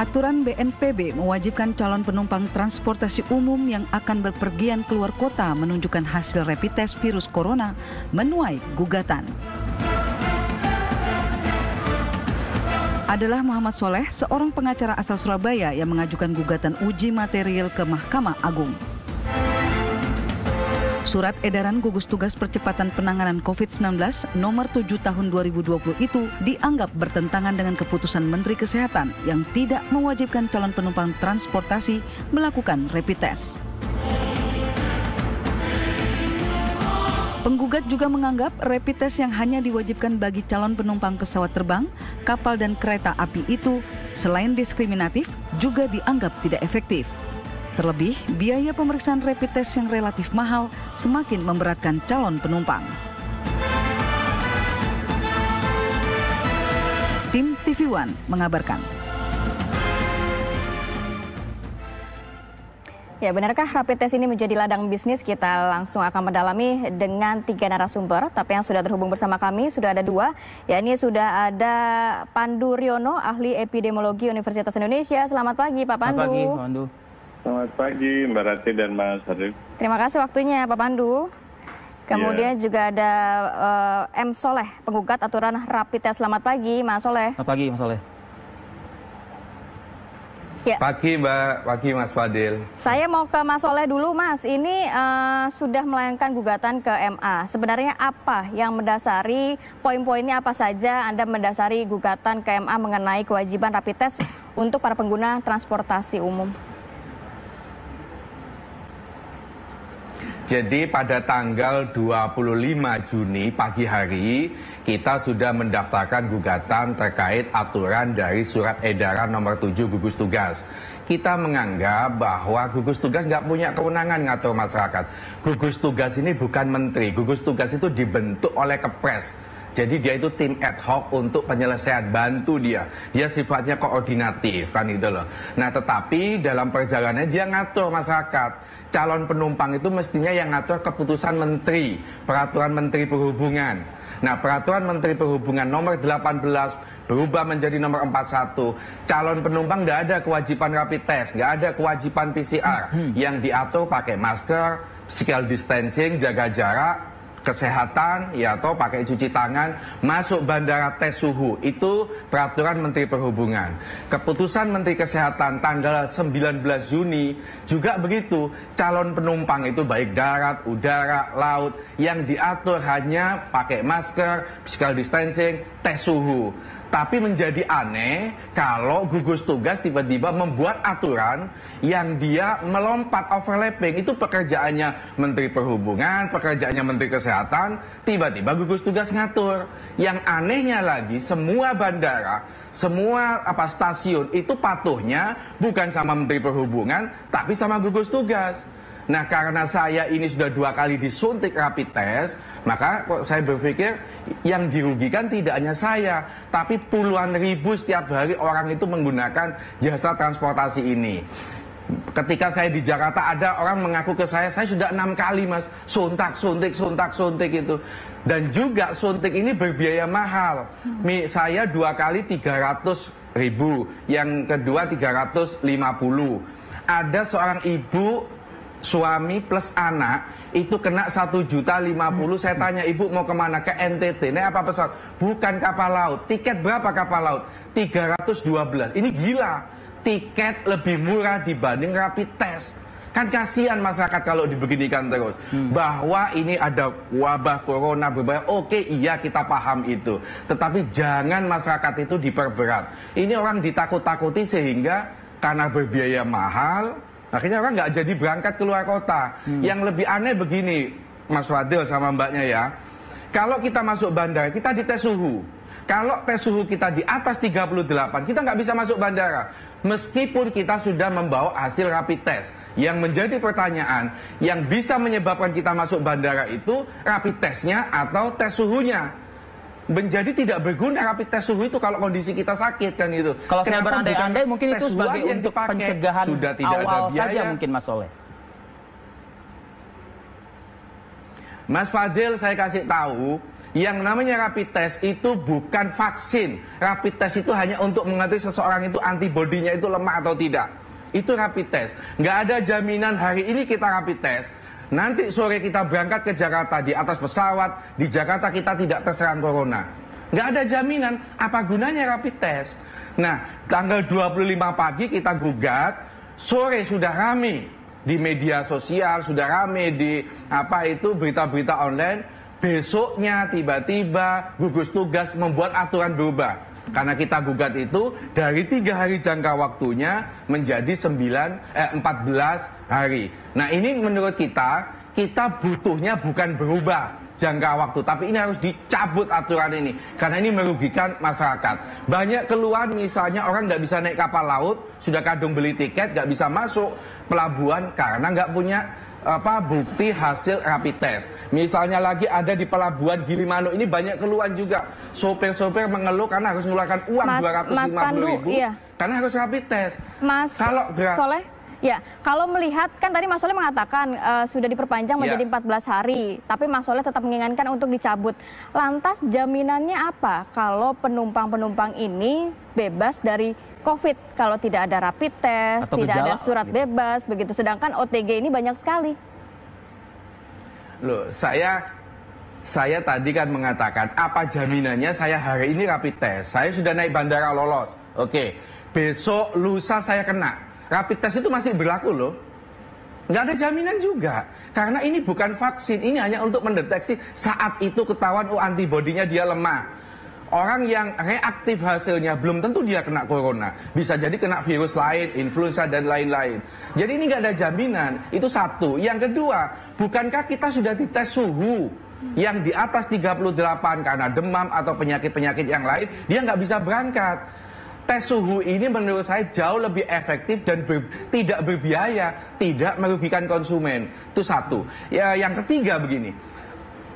Aturan BNPB mewajibkan calon penumpang transportasi umum yang akan berpergian keluar kota menunjukkan hasil rapid test virus corona menuai gugatan. Adalah Muhammad Soleh, seorang pengacara asal Surabaya yang mengajukan gugatan uji material ke Mahkamah Agung. Surat edaran gugus tugas percepatan penanganan COVID-19 nomor 7 tahun 2020 itu dianggap bertentangan dengan keputusan Menteri Kesehatan yang tidak mewajibkan calon penumpang transportasi melakukan rapid test. Penggugat juga menganggap rapid test yang hanya diwajibkan bagi calon penumpang pesawat terbang, kapal dan kereta api itu selain diskriminatif juga dianggap tidak efektif. Terlebih, biaya pemeriksaan rapid test yang relatif mahal semakin memberatkan calon penumpang. Tim TV One mengabarkan. Ya, benarkah rapid test ini menjadi ladang bisnis? Kita langsung akan mendalami dengan 3 narasumber, tapi yang sudah terhubung bersama kami sudah ada 2. Ya, ini sudah ada Pandu Riono, ahli epidemiologi Universitas Indonesia. Selamat pagi, Pak Pandu. Selamat pagi, Pak Pandu. Selamat pagi, Mbak Rati dan Mas Arif. Terima kasih waktunya, Pak Pandu. Kemudian juga ada M. Soleh, penggugat aturan rapid test. Selamat pagi, Mas Soleh. Selamat pagi, Mas Soleh. Ya. Pagi Mbak, pagi Mas Fadil. Saya mau ke Mas Soleh dulu, Mas. Ini sudah melayangkan gugatan ke MA. Sebenarnya apa yang mendasari, poin-poinnya apa saja Anda mendasari gugatan ke MA mengenai kewajiban rapid test untuk para pengguna transportasi umum? Jadi pada tanggal 25 Juni pagi hari kita sudah mendaftarkan gugatan terkait aturan dari surat edaran nomor 7 gugus tugas. Kita menganggap bahwa gugus tugas nggak punya kewenangan ngatur masyarakat. Gugus tugas ini bukan menteri, gugus tugas itu dibentuk oleh Kepres. Jadi dia itu tim ad hoc untuk penyelesaian, bantu dia. Dia sifatnya koordinatif kan itu loh. Nah tetapi dalam perjalanannya dia ngatur masyarakat. Calon penumpang itu mestinya yang ngatur keputusan menteri, peraturan menteri perhubungan. Nah peraturan menteri perhubungan nomor 18 berubah menjadi nomor 41. Calon penumpang nggak ada kewajiban rapid test, nggak ada kewajiban PCR. Yang diatur pakai masker, physical distancing, jaga jarak, kesehatan, ya atau pakai cuci tangan, masuk bandara tes suhu. Itu peraturan Menteri Perhubungan. Keputusan Menteri Kesehatan tanggal 19 Juni juga begitu. Calon penumpang itu baik darat, udara, laut, yang diatur hanya pakai masker, physical distancing, tes suhu. Tapi menjadi aneh kalau gugus tugas tiba-tiba membuat aturan yang dia melompat, overlapping. Itu pekerjaannya Menteri Perhubungan, pekerjaannya Menteri Kesehatan, tiba-tiba gugus tugas ngatur. Yang anehnya lagi, semua bandara, semua stasiun itu patuhnya bukan sama Menteri Perhubungan, tapi sama gugus tugas. Nah karena saya ini sudah 2 kali disuntik rapid test, maka saya berpikir yang dirugikan tidak hanya saya, tapi puluhan ribu setiap hari orang itu menggunakan jasa transportasi ini. Ketika saya di Jakarta ada orang mengaku ke saya sudah 6 kali mas, suntik itu. Dan juga suntik ini berbiaya mahal. Saya 2 kali 300.000, yang kedua 350. Ada seorang ibu, suami plus anak itu kena 1.050.000. Saya tanya, ibu mau kemana? Ke NTT. Ini apa pesawat? Bukan kapal laut. Tiket berapa kapal laut? 312. Ini gila. Tiket lebih murah dibanding rapid test. Kan kasihan masyarakat kalau dibeginikan terus. Bahwa ini ada wabah corona berbahaya. Oke, iya kita paham itu. Tetapi jangan masyarakat itu diperberat. Ini orang ditakut-takuti sehingga karena berbiaya mahal, akhirnya orang nggak jadi berangkat keluar kota. Yang lebih aneh begini, Mas Fadil sama mbaknya ya. Kalau kita masuk bandara, kita dites suhu. Kalau tes suhu kita di atas 38, kita nggak bisa masuk bandara. Meskipun kita sudah membawa hasil rapid test. Yang menjadi pertanyaan, yang bisa menyebabkan kita masuk bandara itu rapid testnya atau tes suhunya. Menjadi tidak berguna rapid test suhu itu kalau kondisi kita sakit kan itu. Kalau saya berandai-andai mungkin itu sebagai untuk pencegahan sudah tidak awal ada biaya saja mungkin Mas Soleh. Mas Fadil, saya kasih tahu, Yang namanya rapid test itu bukan vaksin. Rapid test itu hanya untuk mengetahui seseorang itu antibodinya itu lemah atau tidak. Itu rapid test. Nggak ada jaminan hari ini kita rapid test, nanti sore kita berangkat ke Jakarta di atas pesawat, di Jakarta kita tidak terserang corona. Nggak ada jaminan, apa gunanya rapid test? Nah, tanggal 25 pagi kita gugat, sore sudah rame di media sosial, sudah rame di berita-berita online. Besoknya tiba-tiba gugus tugas membuat aturan berubah. Karena kita gugat itu dari 3 hari jangka waktunya menjadi 14 hari. Nah, ini menurut kita butuhnya bukan berubah jangka waktu, tapi ini harus dicabut aturan ini karena ini merugikan masyarakat. Banyak keluhan, misalnya orang nggak bisa naik kapal laut, sudah kadung beli tiket nggak bisa masuk pelabuhan karena nggak punya bukti hasil rapid test. Misalnya lagi ada di pelabuhan Gilimanuk ini banyak keluhan juga. Sopir-sopir mengeluh karena harus mengeluarkan uang 250.000 iya, karena harus rapid test. Mas Soleh, ya, kalau melihat kan tadi Mas Soleh mengatakan sudah diperpanjang menjadi 14 hari, tapi Mas Soleh tetap menginginkan untuk dicabut. Lantas jaminannya apa kalau penumpang-penumpang ini bebas dari COVID kalau tidak ada rapid test, atau tidak ada surat bebas, begitu. Sedangkan OTG ini banyak sekali. Loh, saya tadi kan mengatakan apa jaminannya saya hari ini rapid test, saya sudah naik bandara lolos, oke, besok lusa saya kena. Rapid test itu masih berlaku loh. Nggak ada jaminan juga. Karena ini bukan vaksin, ini hanya untuk mendeteksi saat itu ketahuan antibodinya dia lemah. Orang yang reaktif hasilnya belum tentu dia kena corona. Bisa jadi kena virus lain, influenza dan lain-lain. Jadi ini nggak ada jaminan. Itu satu. Yang kedua, bukankah kita sudah dites suhu yang di atas 38 karena demam atau penyakit-penyakit yang lain, dia nggak bisa berangkat. Tes suhu ini menurut saya jauh lebih efektif dan tidak berbiaya, tidak merugikan konsumen. Itu satu. Ya, yang ketiga begini,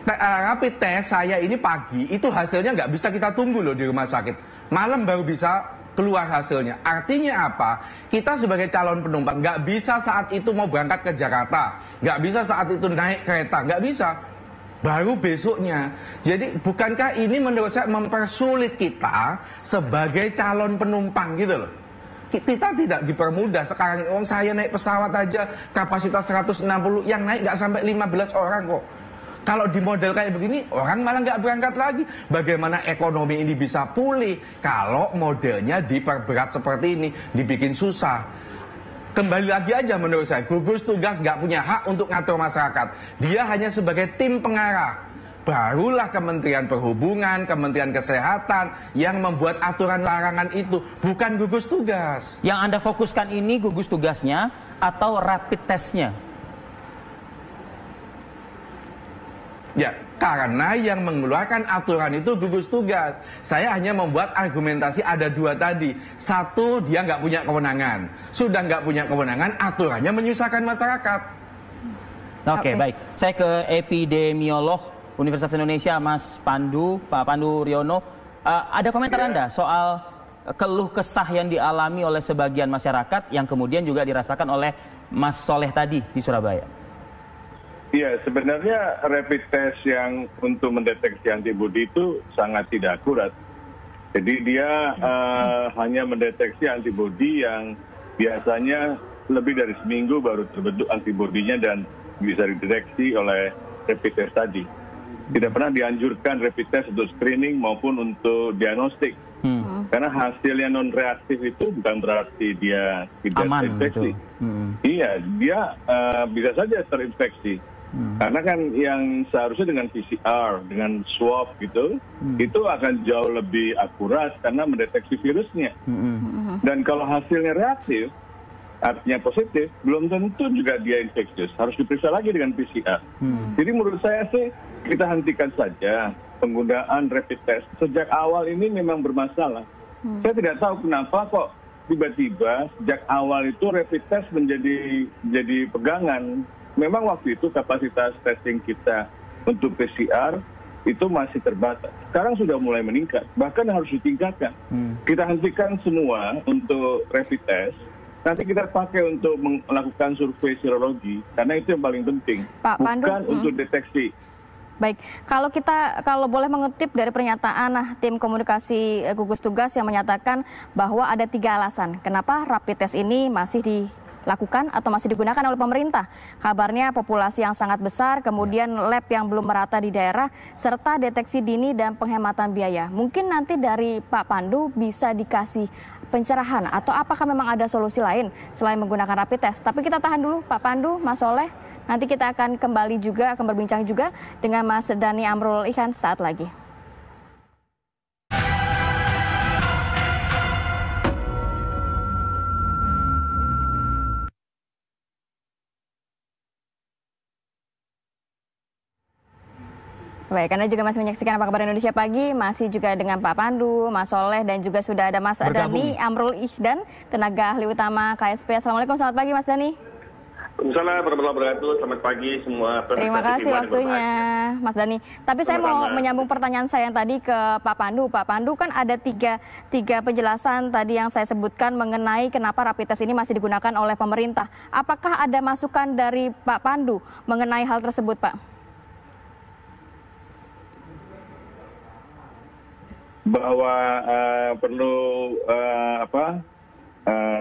rapid test saya ini pagi itu hasilnya nggak bisa kita tunggu loh di rumah sakit. Malam baru bisa keluar hasilnya. Artinya apa? Kita sebagai calon penumpang nggak bisa saat itu mau berangkat ke Jakarta, nggak bisa saat itu naik kereta, nggak bisa. Baru besoknya. Jadi bukankah ini menurut saya mempersulit kita sebagai calon penumpang gitu loh. Kita tidak dipermudah sekarang. Saya naik pesawat aja kapasitas 160, yang naik nggak sampai 15 orang kok. Kalau di model kayak begini, orang malah nggak berangkat lagi. Bagaimana ekonomi ini bisa pulih kalau modelnya diperberat seperti ini, dibikin susah. Kembali lagi aja menurut saya, gugus tugas nggak punya hak untuk ngatur masyarakat. Dia hanya sebagai tim pengarah. Barulah Kementerian Perhubungan, Kementerian Kesehatan yang membuat aturan larangan itu, bukan gugus tugas. Yang Anda fokuskan ini gugus tugasnya atau rapid testnya? Ya, karena yang mengeluarkan aturan itu gugus tugas. Saya hanya membuat argumentasi ada dua tadi. Satu, dia nggak punya kewenangan. Sudah nggak punya kewenangan, aturannya menyusahkan masyarakat. Oke, baik. Saya ke epidemiolog Universitas Indonesia, Mas Pandu, Pak Pandu Riono. Ada komentar Anda soal keluh kesah yang dialami oleh sebagian masyarakat yang kemudian juga dirasakan oleh Mas Soleh tadi di Surabaya? Iya, sebenarnya rapid test yang untuk mendeteksi antibodi itu sangat tidak akurat. Jadi dia hanya mendeteksi antibodi yang biasanya lebih dari seminggu baru terbentuk antibodinya dan bisa dideteksi oleh rapid test tadi. Tidak pernah dianjurkan rapid test untuk screening maupun untuk diagnostik. Karena hasilnya non-reaktif itu bukan berarti dia tidak terinfeksi. Iya, dia bisa saja terinfeksi. Karena kan yang seharusnya dengan PCR, dengan swab gitu, itu akan jauh lebih akurat karena mendeteksi virusnya. Dan kalau hasilnya reaktif, artinya positif, belum tentu juga dia infeksius. Harus diperiksa lagi dengan PCR. Jadi menurut saya sih, kita hentikan saja penggunaan rapid test. Sejak awal ini memang bermasalah. Saya tidak tahu kenapa kok tiba-tiba sejak awal itu rapid test menjadi pegangan. Memang waktu itu kapasitas testing kita untuk PCR itu masih terbatas. Sekarang sudah mulai meningkat, bahkan harus ditingkatkan. Kita hentikan semua untuk rapid test. Nanti kita pakai untuk melakukan survei serologi, karena itu yang paling penting. Pak Pandu, bukan untuk deteksi. Baik, kalau boleh mengutip dari pernyataan tim komunikasi gugus tugas yang menyatakan bahwa ada 3 alasan kenapa rapid test ini masih dilakukan atau masih digunakan oleh pemerintah. Kabarnya populasi yang sangat besar, kemudian lab yang belum merata di daerah, serta deteksi dini dan penghematan biaya. Mungkin nanti dari Pak Pandu bisa dikasih pencerahan atau apakah memang ada solusi lain selain menggunakan rapid test. Tapi kita tahan dulu Pak Pandu, Mas Soleh. Nanti kita akan kembali juga, akan berbincang juga dengan Mas Dhani Amrul Ihdan saat lagi. Baik, Anda juga masih menyaksikan Apa Kabar Indonesia Pagi, masih juga dengan Pak Pandu, Mas Soleh, dan juga sudah ada Mas Dhani Amrul Ihdan, tenaga ahli utama KSP. Assalamualaikum, selamat pagi Mas Dhani. Waalaikumsalam warahmatullahi wabarakatuh. Selamat pagi semua. Terima kasih waktunya, Mas Dhani. Tapi saya mau menyambung pertanyaan saya yang tadi ke Pak Pandu. Pak Pandu, kan ada tiga penjelasan tadi yang saya sebutkan mengenai kenapa rapid test ini masih digunakan oleh pemerintah. Apakah ada masukan dari Pak Pandu mengenai hal tersebut, Pak? Bahwa perlu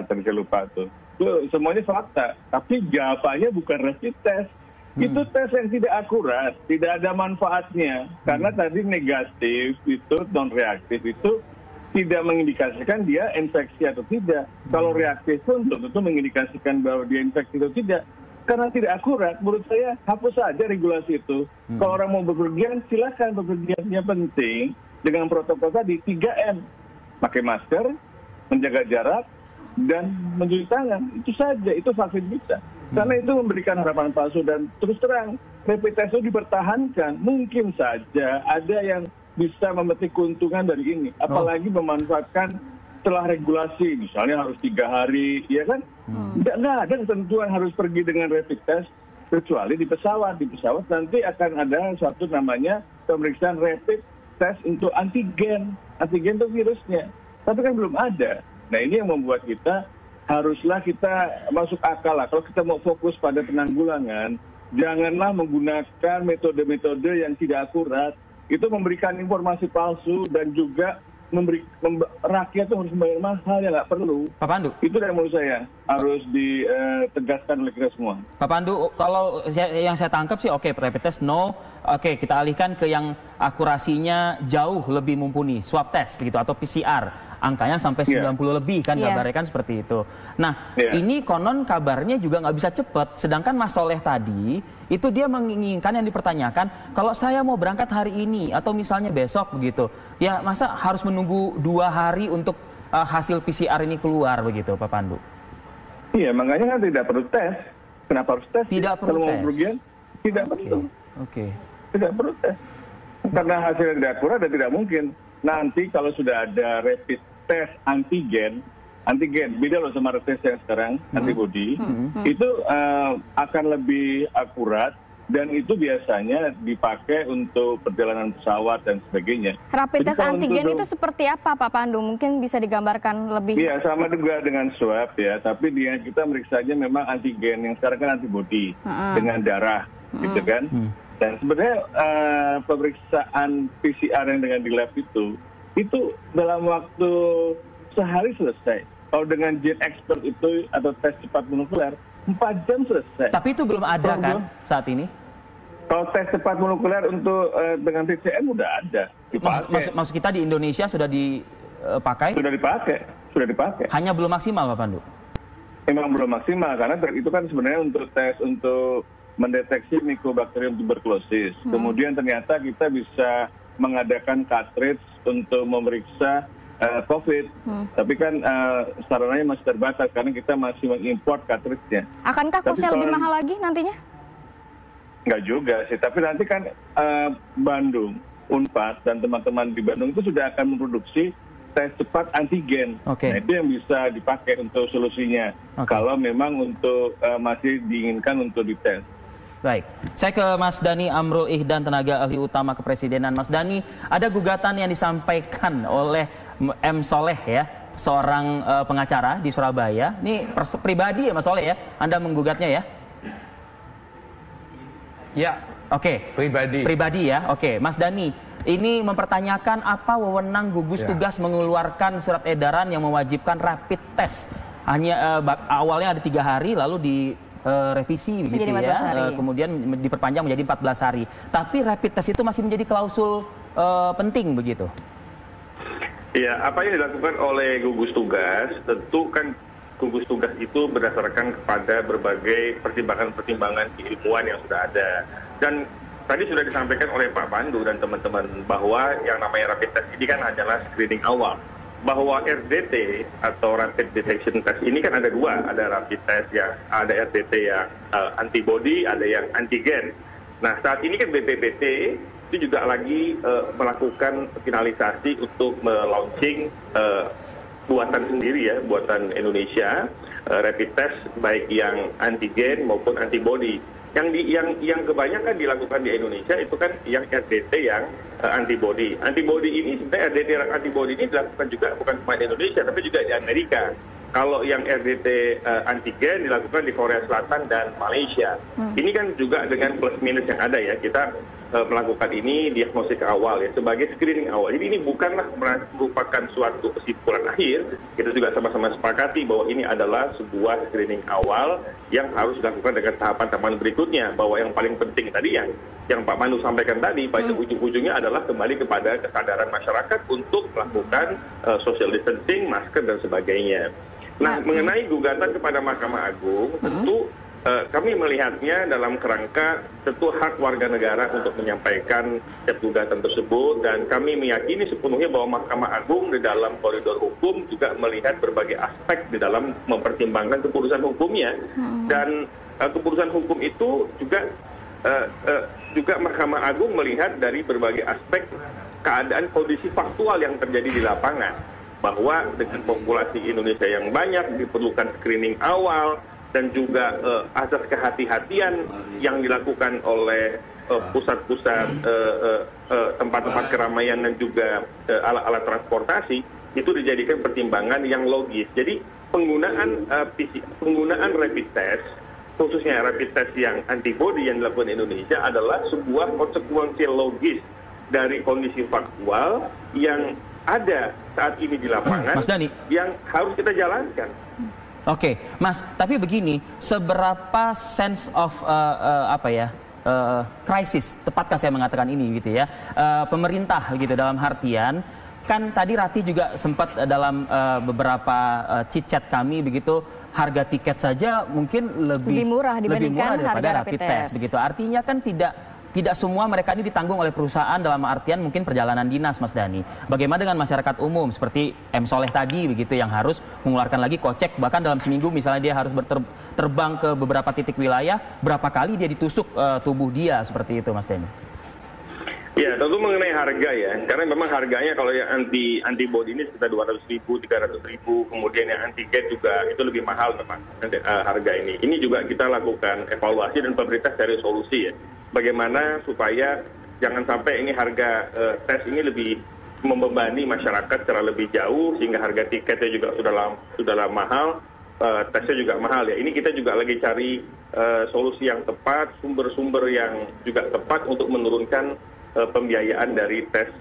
tadi saya lupa tuh. Itu semuanya fakta, tapi jawabannya bukan rapid test. Itu tes yang tidak akurat, tidak ada manfaatnya. Karena tadi negatif itu, non reaktif itu tidak mengindikasikan dia infeksi atau tidak. Kalau reaktif pun tentu mengindikasikan bahwa dia infeksi atau tidak. Karena tidak akurat, menurut saya hapus saja regulasi itu. Kalau orang mau bepergian, silakan bepergiannya, penting dengan protokol tadi 3M. Pakai masker, menjaga jarak, dan mencuci tangan. Itu saja, itu vaksin bisa. Karena itu memberikan harapan palsu, dan terus terang rapid test itu dipertahankan. Mungkin saja ada yang bisa memetik keuntungan dari ini, apalagi memanfaatkan setelah regulasi, misalnya harus 3 hari, ya kan? Nggak ada ketentuan harus pergi dengan rapid test, kecuali di pesawat. Di pesawat nanti akan ada suatu namanya pemeriksaan rapid test untuk antigen itu virusnya. Tapi kan belum ada. Nah, ini yang membuat haruslah kita masuk akal lah. Kalau kita mau fokus pada penanggulangan, janganlah menggunakan metode-metode yang tidak akurat. Itu memberikan informasi palsu dan juga rakyat itu harus membayar mahal yang nggak perlu. Pak Pandu, itu yang menurut saya harus ditegaskan oleh kita semua. Pak Pandu, kalau yang saya tangkap sih oke, rapid test no, oke, kita alihkan ke yang akurasinya jauh lebih mumpuni, swab test begitu atau PCR. Angkanya sampai 90 lebih kan, kabarnya kan seperti itu. Nah, ini konon kabarnya juga nggak bisa cepat. Sedangkan Mas Soleh tadi, itu dia menginginkan yang dipertanyakan, kalau saya mau berangkat hari ini atau misalnya besok begitu, ya masa harus menunggu 2 hari untuk hasil PCR ini keluar begitu, Pak Pandu? Iya, makanya kan tidak perlu tes. Kenapa harus tes? Tidak perlu tes? Tidak perlu. Oke. Tidak perlu tes. Karena hasilnya tidak akurat dan tidak mungkin. Nanti kalau sudah ada rapid tes antigen beda loh sama tes yang sekarang, antibody, itu akan lebih akurat dan itu biasanya dipakai untuk perjalanan pesawat dan sebagainya. Rapid test antigen itu seperti apa, Pak Pandu? Mungkin bisa digambarkan lebih? Iya, sama juga dengan swab ya, tapi kita meriksanya memang antigen, yang sekarang kan antibody dengan darah, gitu kan. Dan sebenarnya pemeriksaan PCR yang dengan di lab itu dalam waktu sehari selesai. Kalau dengan Gen Expert itu atau tes cepat molekuler 4 jam selesai. Tapi itu belum ada kan saat ini? Kalau tes cepat molekuler untuk dengan TCM udah ada. Maksud kita di Indonesia sudah dipakai? Sudah dipakai. Hanya belum maksimal, Pak Pandu? Memang belum maksimal karena itu kan sebenarnya untuk tes untuk mendeteksi Mycobacterium tuberculosis. Kemudian ternyata kita bisa mengadakan cartridge untuk memeriksa COVID. Tapi kan sarananya masih terbatas karena kita masih mengimpor cartridge-nya. Akankah kosnya lebih mahal lagi nantinya? Enggak juga sih, tapi nanti kan Bandung, Unpad, dan teman-teman di Bandung itu sudah akan memproduksi tes cepat antigen. Nah, itu yang bisa dipakai untuk solusinya. Kalau memang untuk masih diinginkan untuk dites. Baik, saya ke Mas Dhani Amrul Ihdan, tenaga ahli utama kepresidenan. Mas Dhani, ada gugatan yang disampaikan oleh M. Soleh ya, seorang pengacara di Surabaya. Ini pribadi ya Mas Soleh ya, Anda menggugatnya ya? Ya, Oke. Pribadi ya. Oke, Mas Dhani, ini mempertanyakan apa wewenang gugus tugas mengeluarkan surat edaran yang mewajibkan rapid test. Hanya awalnya ada 3 hari, lalu direvisi begitu ya. Kemudian diperpanjang menjadi 14 hari. Tapi rapid test itu masih menjadi klausul penting begitu. Ya, apa yang dilakukan oleh gugus tugas, tentu kan gugus tugas itu berdasarkan kepada berbagai pertimbangan-pertimbangan keilmuan yang sudah ada. Dan tadi sudah disampaikan oleh Pak Pandu dan teman-teman bahwa yang namanya rapid test ini kan adalah screening awal. Bahwa RDT atau Rapid Detection Test ini kan ada 2, ada rapid test yang ada RDT yang antibody, ada yang antigen. Nah, saat ini kan BPPT itu juga lagi melakukan finalisasi untuk melaunching buatan sendiri ya, buatan Indonesia, rapid test baik yang antigen maupun antibody. Yang kebanyakan dilakukan di Indonesia itu kan yang RDT yang antibody. Antibody ini sebenarnya RDT yang antibody ini dilakukan juga bukan cuma di Indonesia tapi juga di Amerika. Kalau yang RDT antigen dilakukan di Korea Selatan dan Malaysia. Ini kan juga dengan plus minus yang ada ya, kita melakukan ini diagnosis awal ya, sebagai screening awal. Jadi ini bukanlah merupakan suatu kesimpulan akhir, kita juga sama-sama sepakati bahwa ini adalah sebuah screening awal yang harus dilakukan dengan tahapan-tahapan berikutnya, bahwa yang paling penting tadi yang Pak Pandu sampaikan tadi, pada ujung-ujungnya adalah kembali kepada kesadaran masyarakat untuk melakukan social distancing, masker, dan sebagainya. Nah, mengenai gugatan kepada Mahkamah Agung, tentu kami melihatnya dalam kerangka tentu hak warga negara untuk menyampaikan setiap gugatan tersebut, dan kami meyakini sepenuhnya bahwa Mahkamah Agung di dalam koridor hukum juga melihat berbagai aspek di dalam mempertimbangkan keputusan hukumnya, dan keputusan hukum itu juga Mahkamah Agung melihat dari berbagai aspek keadaan kondisi faktual yang terjadi di lapangan, bahwa dengan populasi Indonesia yang banyak diperlukan screening awal, dan juga asas kehati-hatian yang dilakukan oleh pusat-pusat tempat-tempat keramaian dan juga alat-alat transportasi itu dijadikan pertimbangan yang logis. Jadi penggunaan rapid test, khususnya rapid test yang antibody yang dilakukan di Indonesia adalah sebuah konsekuensi logis dari kondisi faktual yang ada saat ini di lapangan, Mas Dhani, yang harus kita jalankan. Oke, Mas, tapi begini, seberapa sense of krisis, tepatkah saya mengatakan ini gitu ya, pemerintah gitu dalam artian, kan tadi Ratih juga sempat dalam beberapa chit-chat kami begitu, harga tiket saja mungkin lebih murah daripada harga rapid test begitu. Artinya kan tidak semua mereka ini ditanggung oleh perusahaan dalam artian mungkin perjalanan dinas, Mas Dhani. Bagaimana dengan masyarakat umum seperti M. Soleh tadi begitu yang harus mengeluarkan lagi kocek, bahkan dalam seminggu misalnya dia harus terbang ke beberapa titik wilayah, berapa kali dia ditusuk tubuh dia seperti itu, Mas Dhani? Ya, tentu mengenai harga ya, karena memang harganya kalau yang antibody ini sekitar 200.000, 300.000, kemudian yang antigen juga itu lebih mahal memang harga ini. Ini juga kita lakukan evaluasi dan pemerintah cari solusi ya. Bagaimana supaya jangan sampai ini harga tes ini lebih membebani masyarakat secara lebih jauh, sehingga harga tiketnya juga sudah mahal, tesnya juga mahal ya. Ini kita juga lagi cari solusi yang tepat, sumber-sumber yang juga tepat untuk menurunkan pembiayaan dari tes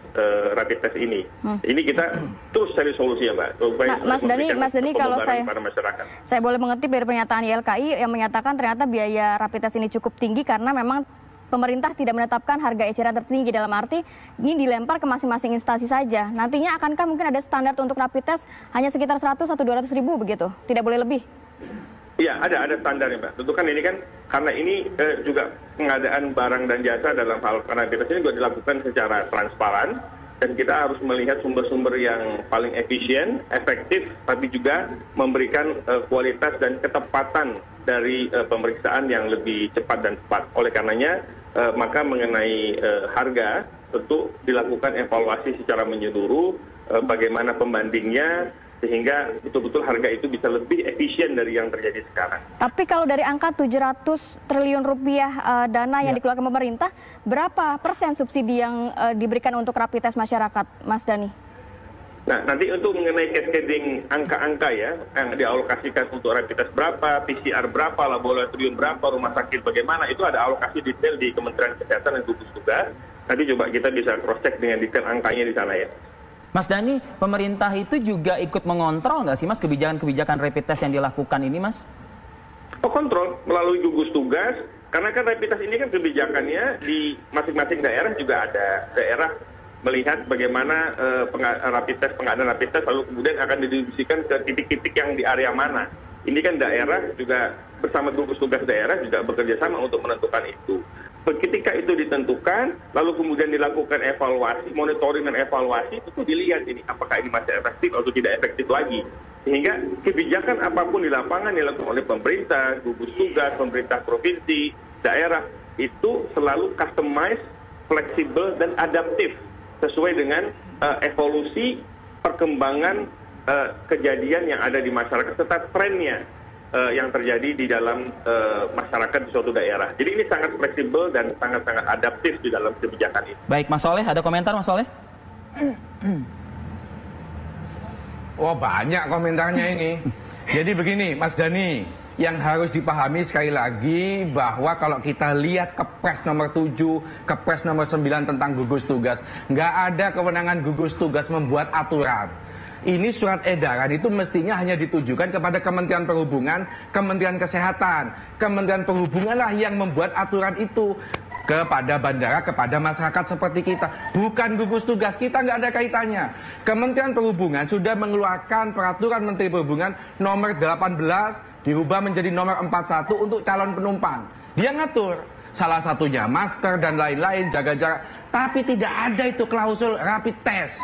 rapid test ini. Ini kita terus cari solusi ya, Mbak. Mas Dhani, kalau saya boleh mengerti dari pernyataan YLKI yang menyatakan ternyata biaya rapid test ini cukup tinggi karena memang pemerintah tidak menetapkan harga eceran tertinggi, dalam arti ini dilempar ke masing-masing instansi saja. Nantinya akankah mungkin ada standar untuk rapid test hanya sekitar 100 atau 200 ribu begitu? Tidak boleh lebih? Iya, ada standarnya, Mbak. Tentu kan ini kan karena ini juga pengadaan barang dan jasa dalam hal rapid test ini juga dilakukan secara transparan, dan kita harus melihat sumber-sumber yang paling efisien, efektif, tapi juga memberikan kualitas dan ketepatan dari pemeriksaan yang lebih cepat dan tepat. Oleh karenanya, maka mengenai harga tentu dilakukan evaluasi secara menyeluruh, bagaimana pembandingnya, sehingga betul-betul harga itu bisa lebih efisien dari yang terjadi sekarang. Tapi kalau dari angka 700 triliun rupiah dana yang dikeluarkan pemerintah, berapa persen subsidi yang diberikan untuk rapid test masyarakat, Mas Dhani? Nah, nanti untuk mengenai cascading angka-angka ya, yang dialokasikan untuk rapid test berapa, PCR berapa, laboratorium berapa, rumah sakit bagaimana, itu ada alokasi detail di Kementerian Kesehatan dan gugus tugas. Nanti coba kita bisa cross-check dengan detail angkanya di sana ya. Mas Dhani, pemerintah itu juga ikut mengontrol nggak sih Mas kebijakan-kebijakan rapid test yang dilakukan ini Mas? Oh, kontrol melalui gugus tugas, karena kan rapid test ini kan kebijakannya di masing-masing daerah juga ada. Daerah melihat bagaimana pengadaan rapid test lalu kemudian akan didistribusikan ke titik-titik yang di area mana. Ini kan daerah juga bersama gugus tugas daerah juga bekerja sama untuk menentukan itu. Ketika itu ditentukan, lalu kemudian dilakukan evaluasi, monitoring dan evaluasi, itu dilihat ini apakah ini masih efektif atau tidak efektif lagi. Sehingga kebijakan apapun di lapangan dilakukan oleh pemerintah, gugus tugas, pemerintah provinsi, daerah, itu selalu customized, fleksibel, dan adaptif sesuai dengan evolusi perkembangan kejadian yang ada di masyarakat serta trennya yang terjadi di dalam masyarakat di suatu daerah. Jadi ini sangat fleksibel dan sangat-sangat adaptif di dalam kebijakan ini. Baik, Mas Soleh, ada komentar Mas Soleh? Wah, banyak komentarnya ini. Jadi begini, Mas Dhani, yang harus dipahami sekali lagi bahwa kalau kita lihat Kepres nomor 7, Kepres nomor 9 tentang gugus tugas, nggak ada kewenangan gugus tugas membuat aturan. Ini surat edaran itu mestinya hanya ditujukan kepada Kementerian Perhubungan, Kementerian Kesehatan. Kementerian Perhubungan lah yang membuat aturan itu kepada bandara, kepada masyarakat seperti kita. Bukan gugus tugas, kita nggak ada kaitannya. Kementerian Perhubungan sudah mengeluarkan peraturan Menteri Perhubungan nomor 18 dirubah menjadi nomor 41 untuk calon penumpang. Dia ngatur salah satunya masker dan lain-lain, jaga jarak. Tapi tidak ada itu klausul rapid test.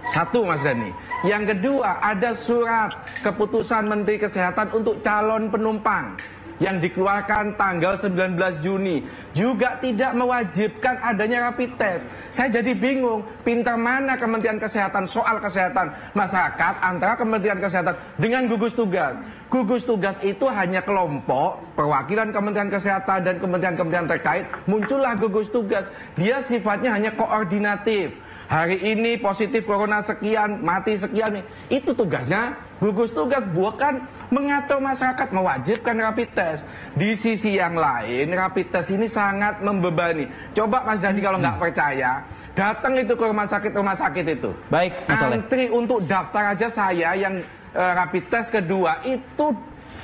Satu, Mas Dhani. Yang kedua, ada surat keputusan Menteri Kesehatan untuk calon penumpang yang dikeluarkan tanggal 19 Juni juga tidak mewajibkan adanya rapid test. Saya jadi bingung, pintar mana Kementerian Kesehatan soal kesehatan masyarakat antara Kementerian Kesehatan dengan gugus tugas. Gugus tugas itu hanya kelompok perwakilan Kementerian Kesehatan dan kementerian-kementerian terkait, muncullah gugus tugas. Dia sifatnya hanya koordinatif. Hari ini positif corona sekian, mati sekian. Itu tugasnya gugus tugas, bukan mengatur masyarakat, mewajibkan rapid test. Di sisi yang lain, rapid test ini sangat membebani. Coba Mas Dhani kalau nggak percaya, datang itu ke rumah sakit itu. Baik, Mas Soleh. Antri untuk daftar aja saya yang rapid test kedua itu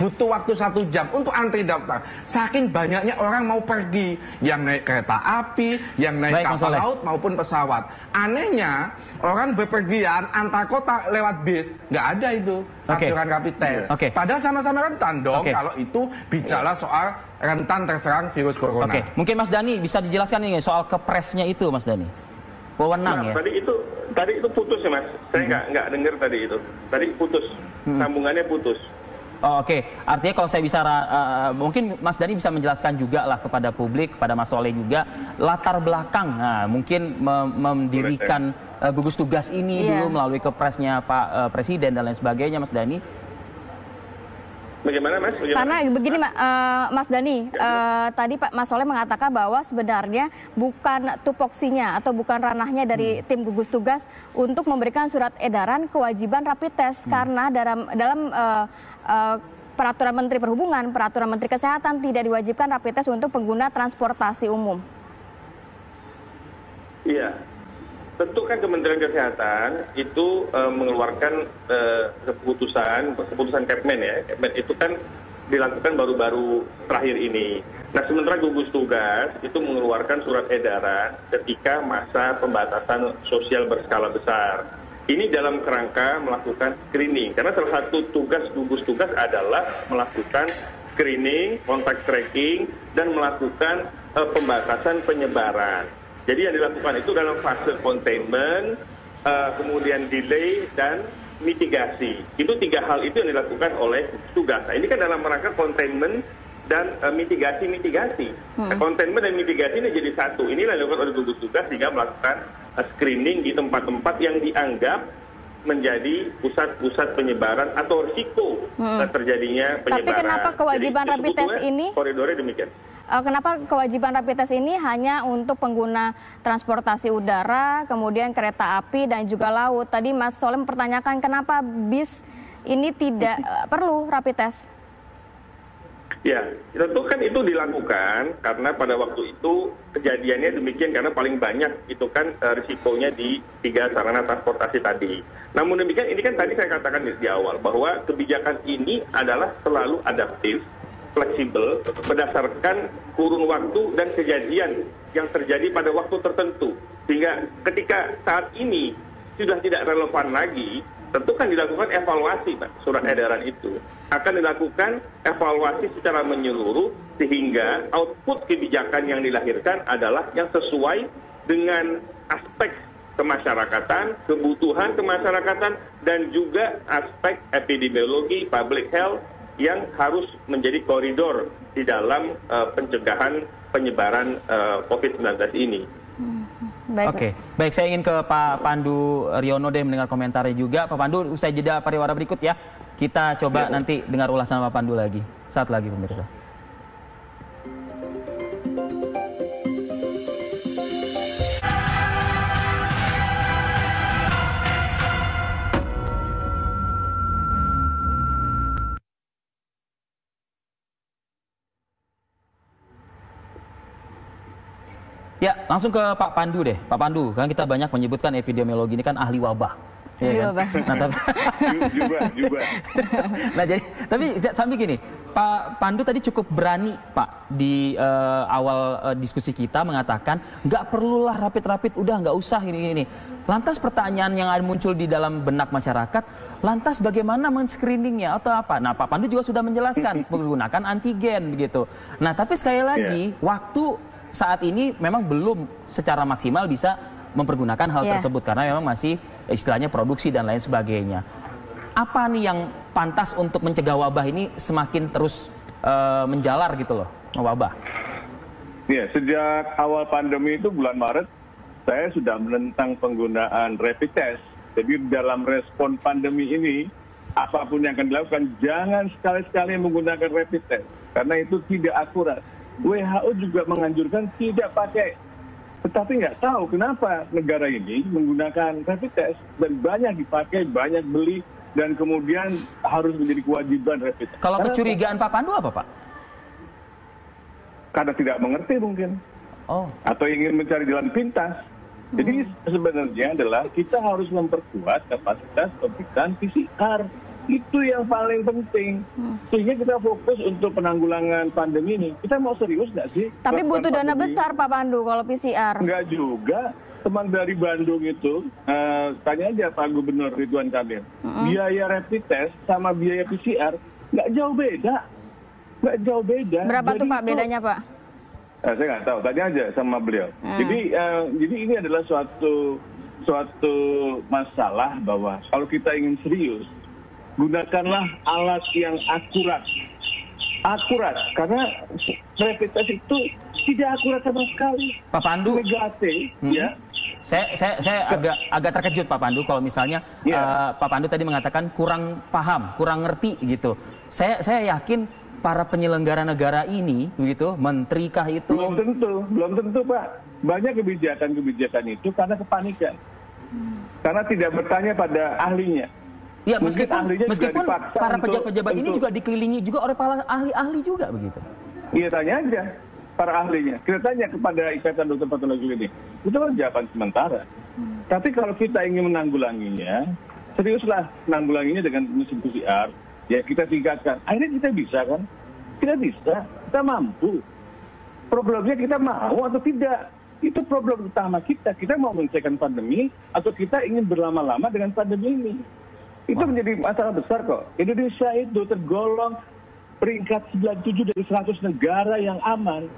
butuh waktu 1 jam untuk antri daftar. Saking banyaknya orang mau pergi, yang naik kereta api, yang naik kapal laut maupun pesawat. Anehnya orang bepergian antar kota lewat bis, nggak ada itu aturan rapid test. Padahal sama-sama rentan dong kalau itu bicara soal rentan terserang virus corona. Mungkin Mas Dhani bisa dijelaskan ini soal kepresnya itu, Mas Dhani. Wewenang ya. Tadi itu putus ya Mas. Saya nggak dengar tadi itu. Tadi putus, sambungannya putus. Oh, artinya kalau saya bisa mungkin Mas Dhani bisa menjelaskan juga lah kepada publik, kepada Mas Soleh juga latar belakang, mungkin mendirikan gugus tugas ini dulu melalui kepresnya Pak Presiden dan lain sebagainya, Mas Dhani. Bagaimana Mas? Karena begini Mas Dhani, tadi Pak Mas Soleh mengatakan bahwa sebenarnya bukan tupoksinya atau bukan ranahnya dari tim gugus tugas untuk memberikan surat edaran kewajiban rapid test karena dalam peraturan Menteri Perhubungan, peraturan Menteri Kesehatan tidak diwajibkan rapid test untuk pengguna transportasi umum. Iya, tentu kan Kementerian Kesehatan itu mengeluarkan keputusan Kepmen ya. Kepmen itu kan dilakukan baru-baru terakhir ini. Nah, sementara gugus tugas itu mengeluarkan surat edaran ketika masa pembatasan sosial berskala besar. Ini dalam kerangka melakukan screening, karena salah satu tugas gugus tugas adalah melakukan screening, kontak tracking, dan melakukan pembatasan penyebaran. Jadi yang dilakukan itu dalam fase containment, kemudian delay, dan mitigasi. Itu 3 hal itu yang dilakukan oleh gugus tugas. Nah, ini kan dalam rangka containment dan mitigasi. Containment dan mitigasi ini jadi satu. Inilah yang dilakukan oleh gugus tugas sehingga melakukan screening di tempat-tempat yang dianggap menjadi pusat-pusat penyebaran atau risiko terjadinya penyebaran. Tapi kenapa kewajiban rapid test ini? Koridornya demikian. kenapa kewajiban rapid test ini hanya untuk pengguna transportasi udara, kemudian kereta api dan juga laut. Tadi Mas Soleh mempertanyakan kenapa bis ini tidak perlu rapid test. Ya, tentu kan itu dilakukan karena pada waktu itu kejadiannya demikian karena paling banyak itu kan risikonya di 3 sarana transportasi tadi. Namun demikian ini kan tadi saya katakan di awal bahwa kebijakan ini adalah selalu adaptif, fleksibel, berdasarkan kurun waktu dan kejadian yang terjadi pada waktu tertentu. Sehingga ketika saat ini sudah tidak relevan lagi, tentu kan dilakukan evaluasi, Pak, surat edaran itu. Akan dilakukan evaluasi secara menyeluruh sehingga output kebijakan yang dilahirkan adalah yang sesuai dengan aspek kemasyarakatan, kebutuhan kemasyarakatan, dan juga aspek epidemiologi, public health yang harus menjadi koridor di dalam pencegahan penyebaran COVID-19 ini. Oke, baik, saya ingin ke Pak Pandu Riono deh mendengar komentarnya juga. Pak Pandu, usai jeda pariwara berikut ya, kita coba nanti dengar ulasan Pak Pandu lagi. Saat lagi pemirsa. Ya, langsung ke Pak Pandu deh. Pak Pandu, kan kita banyak menyebutkan epidemiologi ini kan ahli wabah. Ya kan? Nah, tapi nah, jadi tapi sampai gini, Pak Pandu tadi cukup berani, Pak, di awal diskusi kita mengatakan nggak perlulah rapid, udah nggak usah ini. Lantas pertanyaan yang muncul di dalam benak masyarakat, lantas bagaimana men-screeningnya atau apa? Nah, Pak Pandu juga sudah menjelaskan menggunakan antigen begitu. Nah, tapi sekali lagi waktu saat ini memang belum secara maksimal bisa mempergunakan hal tersebut karena memang masih istilahnya produksi dan lain sebagainya. Apa nih yang pantas untuk mencegah wabah ini semakin terus menjalar gitu loh, wabah? Ya, sejak awal pandemi itu bulan Maret, saya sudah menentang penggunaan rapid test. Jadi dalam respon pandemi ini, apapun yang akan dilakukan, jangan sekali-sekali menggunakan rapid test karena itu tidak akurat. WHO juga menganjurkan tidak pakai, tetapi nggak tahu kenapa negara ini menggunakan rapid test dan banyak dipakai, banyak beli, dan kemudian harus menjadi kewajiban rapid test. Kalau kecurigaan Pak Pandu apa, Pak? Karena tidak mengerti mungkin, atau ingin mencari jalan pintas. Jadi sebenarnya adalah kita harus memperkuat kapasitas pemeriksaan PCR. Itu yang paling penting. Sehingga kita fokus untuk penanggulangan pandemi ini. Kita mau serius nggak sih? Tapi butuh dana besar, Pak Pandu, kalau PCR. Nggak juga. Teman dari Bandung itu, tanya aja Pak Gubernur Ridwan Kamil. Biaya rapid test sama biaya PCR nggak jauh beda. Nggak jauh beda. Berapa jadi tuh Pak bedanya, Pak? Saya nggak tahu. Tanya aja sama beliau. Jadi ini adalah suatu masalah bahwa kalau kita ingin serius, gunakanlah alat yang akurat, karena rapid test itu tidak akurat sama sekali. Pak Pandu, negatif, ya. Saya agak terkejut Pak Pandu kalau misalnya Pak Pandu tadi mengatakan kurang paham, kurang ngerti gitu. Saya yakin para penyelenggara negara ini, begitu, menteri kah itu? Belum tentu Pak. Banyak kebijakan itu karena kepanikan, karena tidak bertanya pada ahlinya. Ya, meskipun para pejabat-pejabat ini juga dikelilingi juga oleh para ahli-ahli juga begitu. Iya, tanya aja para ahlinya. Kita tanya kepada Ikatan Dokter Patologi Klinik. Itu kan jawaban sementara. Tapi kalau kita ingin menanggulanginya, seriuslah menanggulanginya dengan mesin PCR. Ya kita tingkatkan. Akhirnya kita bisa kan? Kita bisa, kita mampu. Problemnya kita mau atau tidak. Itu problem utama kita. Kita mau menyelesaikan pandemi atau kita ingin berlama-lama dengan pandemi ini. Itu menjadi masalah besar kok. Indonesia itu tergolong peringkat 97 dari 100 negara yang aman.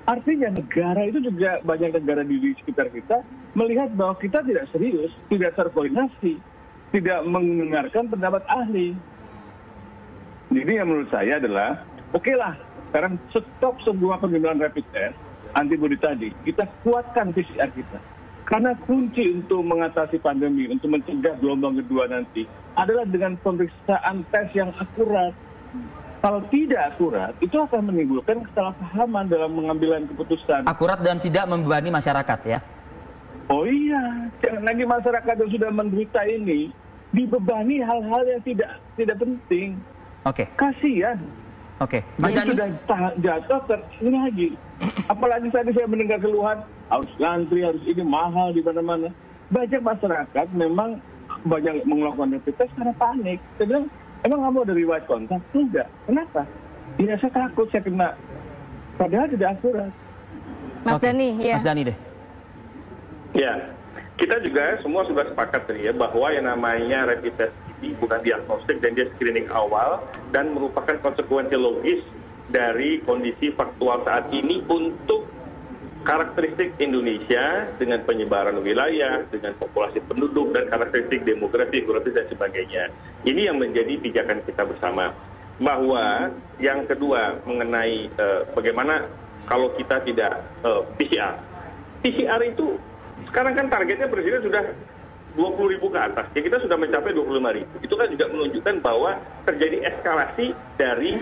Artinya negara itu juga banyak negara di sekitar kita melihat bahwa kita tidak serius, tidak terkoordinasi, tidak mendengarkan pendapat ahli. Jadi yang menurut saya adalah, oke lah, sekarang stop semua penggunaan rapid test, antibody tadi, kita kuatkan PCR kita. Karena kunci untuk mengatasi pandemi, untuk mencegah gelombang kedua nanti, adalah dengan pemeriksaan tes yang akurat. Kalau tidak akurat, itu akan menimbulkan kesalahpahaman dalam mengambilan keputusan. Akurat dan tidak membebani masyarakat ya? Oh iya, jangan lagi masyarakat yang sudah menderita ini dibebani hal-hal yang tidak penting. Oke. Kasihan. Oke, Mas Dani. Sudah jatuh ini lagi. Apalagi tadi saya mendengar keluhan harus ngantri, harus ini mahal di mana-mana. Banyak masyarakat memang banyak melakukan rapid test karena panik. Saya bilang, emang kamu ada riwayat kontak? Enggak. Kenapa? Ya saya takut saya kena. Padahal tidak akurat. Mas Dani, ya. Mas Dani deh. Ya, kita juga semua sudah sepakat tadi ya bahwa yang namanya rapid test ini bukan diagnostik dan dia screening awal dan merupakan konsekuensi logis dari kondisi faktual saat ini untuk karakteristik Indonesia dengan penyebaran wilayah, dengan populasi penduduk dan karakteristik demografi, geografis dan sebagainya. Ini yang menjadi pijakan kita bersama. Bahwa yang kedua mengenai bagaimana kalau kita tidak PCR. PCR itu sekarang kan targetnya Presiden sudah 20.000 ke atas, ya kita sudah mencapai 25.000. Itu kan juga menunjukkan bahwa terjadi eskalasi dari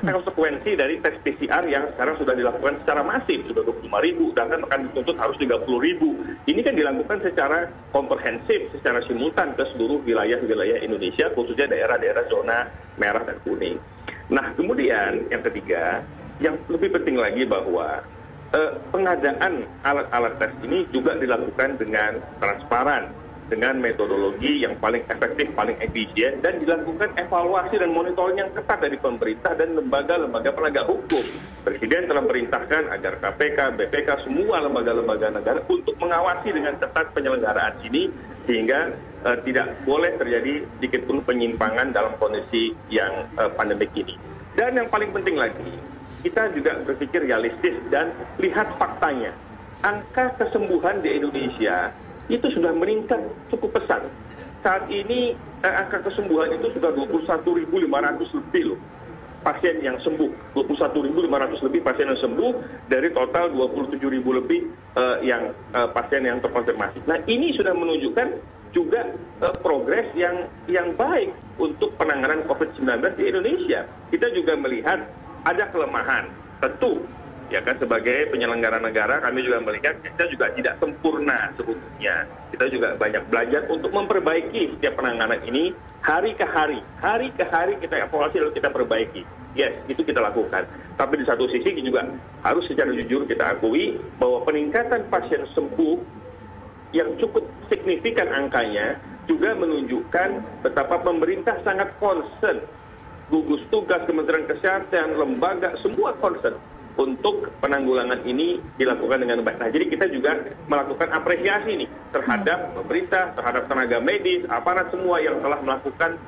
konsekuensi dari tes PCR yang sekarang sudah dilakukan secara masif, sudah 25.000, dan akan dituntut harus 30.000. Ini kan dilakukan secara komprehensif, secara simultan ke seluruh wilayah-wilayah Indonesia, khususnya daerah-daerah zona merah dan kuning. Nah, kemudian yang ketiga, yang lebih penting lagi bahwa pengadaan alat-alat tes ini juga dilakukan dengan transparan, dengan metodologi yang paling efektif, paling efisien, dan dilakukan evaluasi dan monitoring yang ketat dari pemerintah dan lembaga-lembaga penegak hukum. Presiden telah memerintahkan agar KPK, BPK, semua lembaga-lembaga negara untuk mengawasi dengan ketat penyelenggaraan ini, sehingga tidak boleh terjadi sedikit pun penyimpangan dalam kondisi yang pandemik ini. Dan yang paling penting lagi, kita juga berpikir realistis dan lihat faktanya. Angka kesembuhan di Indonesia itu sudah meningkat cukup pesat. Saat ini angka kesembuhan itu sudah 21.500 lebih loh pasien yang sembuh. 21.500 lebih pasien yang sembuh dari total 27.000 lebih yang pasien yang terkonfirmasi. Nah, ini sudah menunjukkan juga progres yang baik untuk penanganan COVID-19 di Indonesia. Kita juga melihat ada kelemahan, tentu ya kan sebagai penyelenggara negara kami juga melihat kita juga tidak sempurna sebetulnya. Kita juga banyak belajar untuk memperbaiki setiap penanganan ini hari ke hari kita evaluasi lalu kita perbaiki. Yes, itu kita lakukan. Tapi di satu sisi juga harus secara jujur kita akui bahwa peningkatan pasien sembuh yang cukup signifikan angkanya juga menunjukkan betapa pemerintah sangat concern. Gugus tugas Kementerian Kesehatan, lembaga, semua concern untuk penanggulangan ini dilakukan dengan baik. Nah, jadi kita juga melakukan apresiasi nih terhadap pemerintah, terhadap tenaga medis, aparat semua yang telah melakukan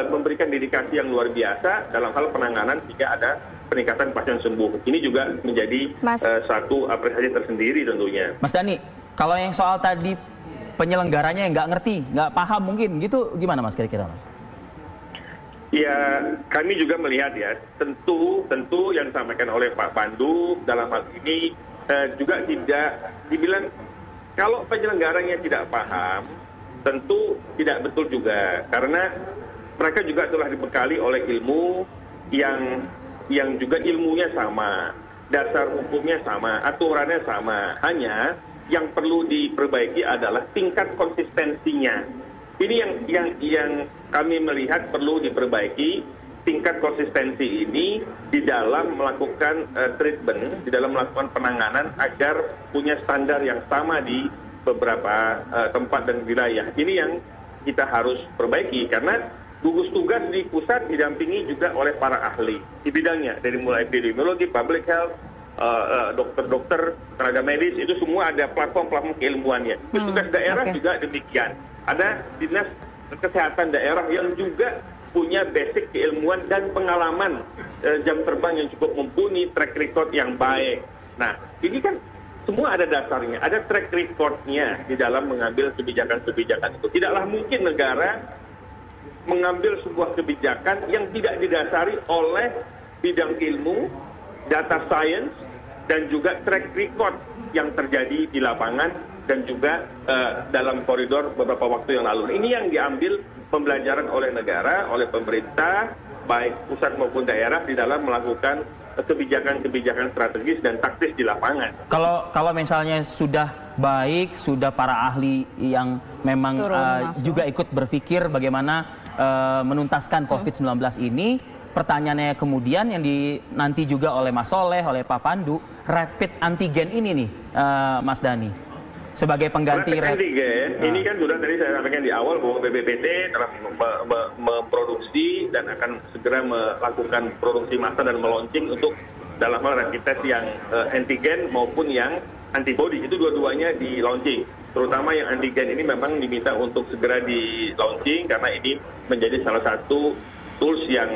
memberikan dedikasi yang luar biasa dalam hal penanganan jika ada peningkatan pasien sembuh. Ini juga menjadi satu apresiasi tersendiri tentunya. Mas Dani, kalau yang soal tadi penyelenggaranya yang nggak ngerti, nggak paham mungkin gitu, gimana Mas kira-kira Mas? Ya, kami juga melihat ya, tentu yang disampaikan oleh Pak Pandu dalam hal ini juga tidak dibilang kalau penyelenggaranya tidak paham, tentu tidak betul juga karena mereka juga telah dibekali oleh ilmu yang juga ilmunya sama, dasar hukumnya sama, aturannya sama. Hanya yang perlu diperbaiki adalah tingkat konsistensinya. Ini yang kami melihat perlu diperbaiki, tingkat konsistensi ini di dalam melakukan treatment, di dalam melakukan penanganan agar punya standar yang sama di beberapa tempat dan wilayah. Ini yang kita harus perbaiki karena gugus tugas di pusat didampingi juga oleh para ahli di bidangnya, dari mulai epidemiologi, public health, dokter-dokter, tenaga medis, itu semua ada platform-platform keilmuannya. Tugas daerah juga demikian. Ada dinas kesehatan daerah yang juga punya basic keilmuan dan pengalaman jam terbang yang cukup mumpuni, track record yang baik. Nah, ini kan semua ada dasarnya, ada track recordnya di dalam mengambil kebijakan-kebijakan itu. Tidaklah mungkin negara mengambil sebuah kebijakan yang tidak didasari oleh bidang ilmu, data science, dan juga track record yang terjadi di lapangan dan juga dalam koridor beberapa waktu yang lalu. Ini yang diambil pembelajaran oleh negara, oleh pemerintah, baik pusat maupun daerah di dalam melakukan kebijakan-kebijakan strategis dan taktis di lapangan. Kalau misalnya sudah baik, sudah para ahli yang memang juga ikut berpikir bagaimana menuntaskan COVID-19 ini, pertanyaannya kemudian yang nanti juga oleh Mas Soleh, oleh Pak Pandu, rapid antigen ini nih, Mas Dhani, sebagai pengganti rapid antigen. Ini kan sudah tadi saya sampaikan di awal bahwa BPPT telah memproduksi dan akan segera melakukan produksi massal dan meluncing untuk dalam hal rapid test yang antigen maupun yang antibody. Itu dua-duanya di launching. Terutama yang antigen ini memang diminta untuk segera di launching karena ini menjadi salah satu tools yang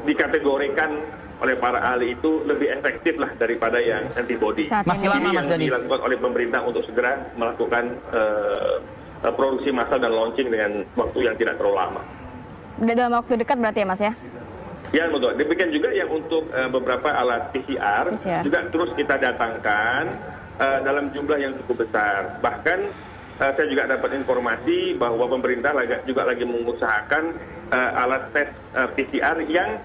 dikategorikan oleh para ahli itu lebih efektif lah daripada yang antibody. Masih lama, Mas Dhani. Ini yang dilakukan oleh pemerintah untuk segera melakukan produksi massal dan launching dengan waktu yang tidak terlalu lama. Dalam waktu dekat berarti ya, Mas ya? Ya, betul. Demikian juga yang untuk beberapa alat PCR juga terus kita datangkan dalam jumlah yang cukup besar. Bahkan saya juga dapat informasi bahwa pemerintah juga lagi mengusahakan alat tes PCR yang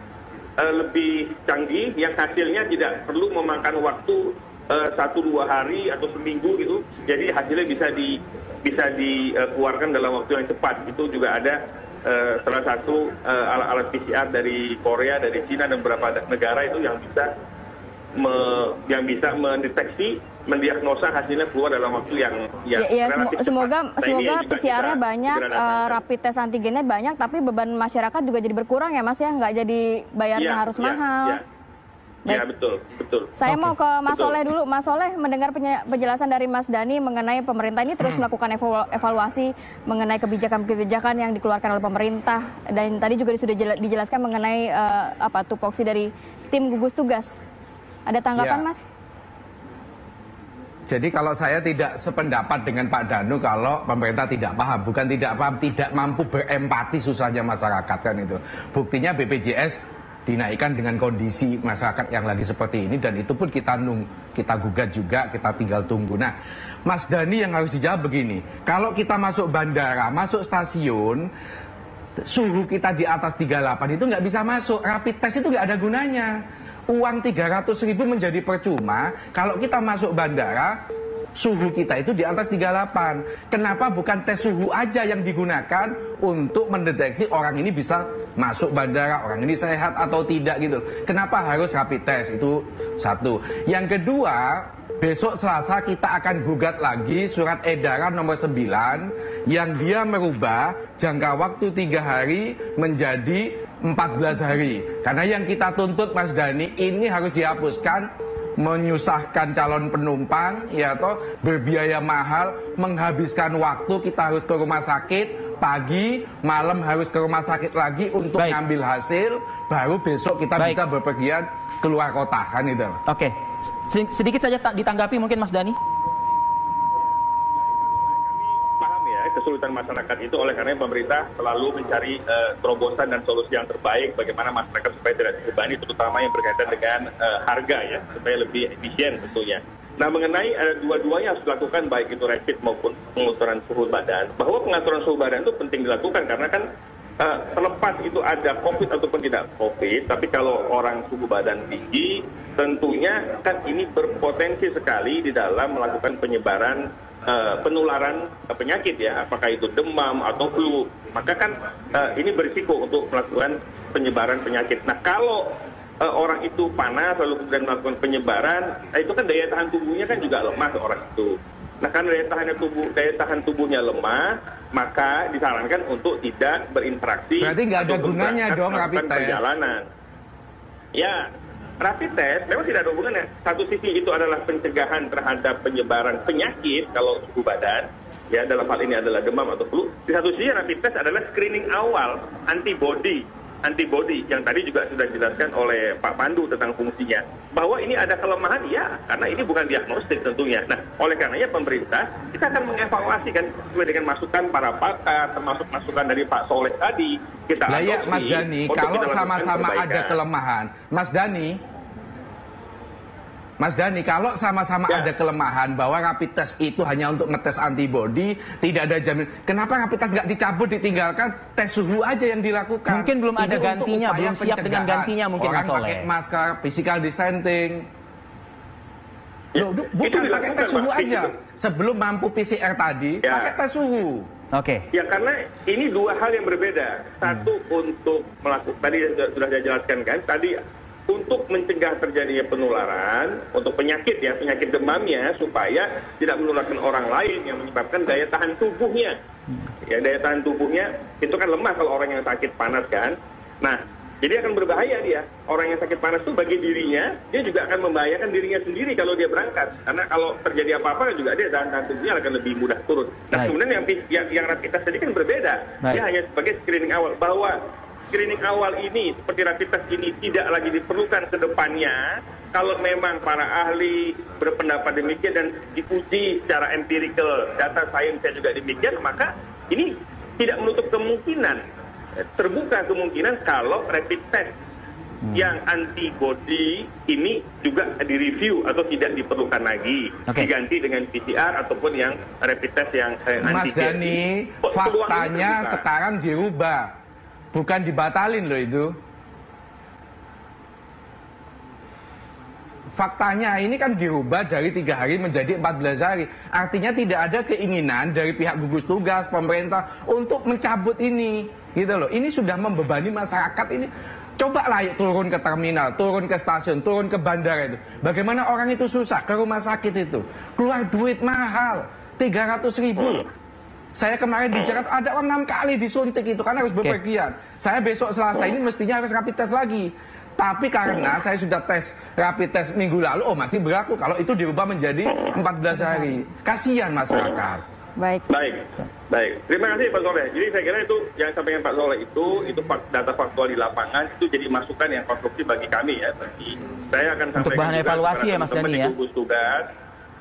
lebih canggih, yang hasilnya tidak perlu memakan waktu 1-2 hari atau seminggu gitu. Jadi hasilnya bisa dikeluarkan dalam waktu yang cepat. Itu juga ada salah satu alat PCR dari Korea, dari Cina dan beberapa negara itu yang bisa mendeteksi, mendiagnosa hasilnya keluar dalam waktu yang relatif semoga PCR-nya banyak, rapid test antigennya banyak, tapi beban masyarakat juga jadi berkurang ya, Mas ya, nggak jadi bayarnya harus mahal. Ya, betul. Saya mau ke Mas Soleh dulu. Mas Soleh, mendengar penjelasan dari Mas Dhani mengenai pemerintah ini terus melakukan evaluasi mengenai kebijakan-kebijakan yang dikeluarkan oleh pemerintah, dan tadi juga sudah dijelaskan mengenai tupoksi dari tim gugus tugas. Ada tanggapan, Mas? Jadi kalau saya tidak sependapat dengan Pak Danu kalau pemerintah tidak paham, bukan tidak paham, tidak mampu berempati susahnya masyarakat kan itu. Buktinya BPJS dinaikkan dengan kondisi masyarakat yang lagi seperti ini, dan itu pun kita gugat juga, kita tinggal tunggu. Nah, Mas Dhani yang harus dijawab begini, kalau kita masuk bandara, masuk stasiun, suhu kita di atas 38 itu nggak bisa masuk, rapid test itu nggak ada gunanya. Uang 300.000 menjadi percuma kalau kita masuk bandara, suhu kita itu di atas 38. Kenapa bukan tes suhu aja yang digunakan untuk mendeteksi orang ini bisa masuk bandara, orang ini sehat atau tidak gitu. Kenapa harus rapid test? Itu satu. Yang kedua, besok Selasa kita akan gugat lagi surat edaran nomor 9 yang dia merubah jangka waktu 3 hari menjadi 14 hari. Karena yang kita tuntut, Mas Dhani, ini harus dihapuskan, menyusahkan calon penumpang, ya toh, berbiaya mahal, menghabiskan waktu, kita harus ke rumah sakit, pagi, malam harus ke rumah sakit lagi untuk ngambil hasil, baru besok kita bisa berpergian keluar kota, kan itu. Oke, sedikit saja ditanggapi mungkin Mas Dhani. Kesulitan masyarakat itu oleh karena pemerintah selalu mencari terobosan dan solusi yang terbaik bagaimana masyarakat supaya tidak terbebani, terutama yang berkaitan dengan harga ya, supaya lebih efisien tentunya. Nah, mengenai dua-duanya harus dilakukan, baik itu rapid maupun pengaturan suhu badan. Bahwa pengaturan suhu badan itu penting dilakukan karena kan terlepas itu ada COVID ataupun tidak COVID, tapi kalau orang suhu badan tinggi, tentunya kan ini berpotensi sekali di dalam melakukan penyebaran penularan penyakit ya, apakah itu demam atau flu, maka kan ini berisiko untuk melakukan penyebaran penyakit. Nah, kalau orang itu panas lalu kemudian melakukan penyebaran, itu kan daya tahan tubuhnya kan juga lemah orang itu. Nah, karena daya tahan tubuhnya lemah, maka disarankan untuk tidak berinteraksi. Berarti nggak ada gunanya dong rapid test. Perjalanan. Ya. Rapid test memang tidak ada hubungannya. Satu sisi itu adalah pencegahan terhadap penyebaran penyakit kalau suhu badan, ya dalam hal ini adalah demam atau flu. Di satu sisi rapid test adalah screening awal antibody yang tadi juga sudah dijelaskan oleh Pak Pandu tentang fungsinya. Bahwa ini ada kelemahan ya, karena ini bukan diagnostik tentunya. Nah, oleh karenanya pemerintah kita akan mengevaluasi kan sesuai dengan masukan para pakar, termasuk masukan dari Pak Soleh tadi. Kita ya, Mas Dhani, kalau sama-sama ada kelemahan, Mas Dhani, Mas Dhani, kalau sama-sama ada kelemahan bahwa rapid test itu hanya untuk ngetes antibodi, tidak ada jaminan. Kenapa rapid test nggak dicabut, ditinggalkan, tes suhu aja yang dilakukan? Mungkin belum ada gantinya, belum siap dengan gantinya mungkin Mas Soleh. Orang pakai masker, physical distancing. Loh, bukan pakai tes suhu aja. Sebelum mampu PCR tadi, pakai tes suhu. Oke. Ya karena ini dua hal yang berbeda. Satu untuk melakukan, tadi sudah saya jelaskan kan, tadi untuk mencegah terjadinya penularan, untuk penyakit demamnya, supaya tidak menularkan orang lain yang menyebabkan daya tahan tubuhnya. Ya, daya tahan tubuhnya itu kan lemah kalau orang yang sakit panas kan. Nah, jadi akan berbahaya dia. Orang yang sakit panas itu bagi dirinya, dia juga akan membahayakan dirinya sendiri kalau dia berangkat. Karena kalau terjadi apa-apa juga dia daya tahan tubuhnya akan lebih mudah turun. Nah, kemudian yang rapid test tadi kan berbeda. Dia hanya sebagai screening awal, bahwa screening awal ini, seperti rapid test ini tidak lagi diperlukan ke depannya, kalau memang para ahli berpendapat demikian dan diuji secara empirical, data sainsnya juga demikian, maka ini tidak menutup kemungkinan, terbuka kemungkinan kalau rapid test yang antibody ini juga direview atau tidak diperlukan lagi, diganti dengan PCR ataupun yang rapid test yang Mas Dhani, faktanya sekarang dirubah. Bukan dibatalin loh itu. Faktanya ini kan dirubah dari 3 hari menjadi 14 hari. Artinya tidak ada keinginan dari pihak gugus tugas, pemerintah untuk mencabut ini. Gitu loh. Ini sudah membebani masyarakat ini. Cobalah yuk turun ke terminal, turun ke stasiun, turun ke bandara itu. Bagaimana orang itu susah ke rumah sakit itu. Keluar duit mahal, 300.000. Saya kemarin di Jakarta ada orang 6 kali disuntik itu karena harus bepergian. Saya besok Selasa ini mestinya harus rapid test lagi. Tapi karena saya sudah tes rapid test minggu lalu, masih berlaku. Kalau itu dirubah menjadi 14 hari. Kasihan masyarakat. Baik. Terima kasih Pak Soleh. Jadi saya kira itu yang sampaikan Pak Soleh itu data faktual di lapangan, itu jadi masukan yang konstruktif bagi kami ya. Saya akan sampaikan untuk bahan evaluasi ya Mas Dhani ya.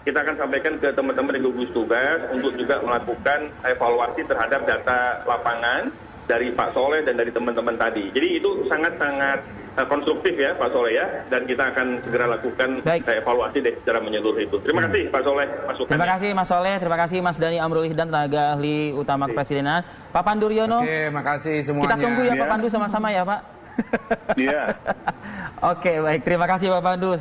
Kita akan sampaikan ke teman-teman di gugus tugas untuk juga melakukan evaluasi terhadap data lapangan dari Pak Soleh dan dari teman-teman tadi. Jadi itu sangat-sangat konstruktif ya Pak Soleh ya, dan kita akan segera lakukan evaluasi secara menyeluruh itu. Terima kasih Pak Soleh masukannya. Terima kasih Mas Soleh, terima kasih Mas Dhani Amrul Ihdan, tenaga ahli utama kepresidenan. Pak Pandu Riono. Oke, makasih semuanya. Kita tunggu ya Pak Pandu sama-sama ya Pak. Iya. Oke, baik, terima kasih Pak Pandu.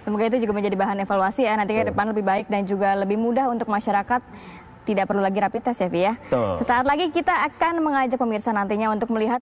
Semoga itu juga menjadi bahan evaluasi ya, nanti ke depan lebih baik dan juga lebih mudah untuk masyarakat. Tidak perlu lagi rapid test ya, Vi ya. Sesaat lagi kita akan mengajak pemirsa nantinya untuk melihat